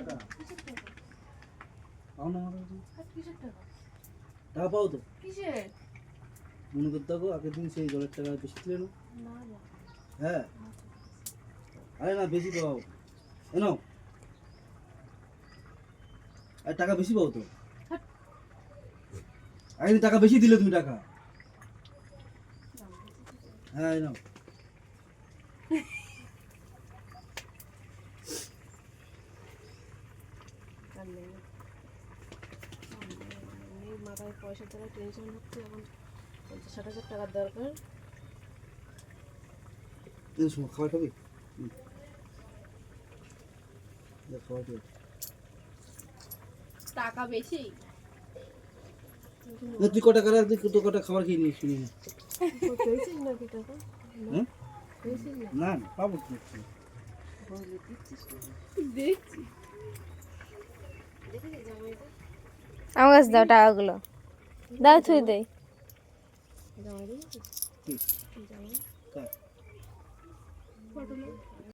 টাকা কিসের টাকা? পাও না আমার কাছে? কিসের টাকা? টাকা পাও তো? কিসের? মনে করতে থাকো আগের দিন সেই জলের টাকা বেশি ছিল না? না না। হ্যাঁ আরে না বেশি পাও এনো আর টাকা বেশি পাও তো আগের দিন টাকা বেশি দিলে তুমি টাকা হ্যাঁ এনো মাথায় পয়সা ছাড়া টেনশন হচ্ছে এখন 50-60 হাজার টাকার দরকার। খাবার খাবি খাবার খাবি টাকা বেশি তুই কটা রাখ তুই তো কটা খাবার খেয়ে নিয়ে শুনি পেয়েছিস নাকি টাকা? হ্যাঁ পেয়েছিস না? না না পাবো কি বলে দিচ্ছিস দেখছি দেখি জামাইটা আমার কাছে দাও টাকাগুলো, দাও ছুঁই দেই। জামাই দেখেছিস কি জামাই কার ফটো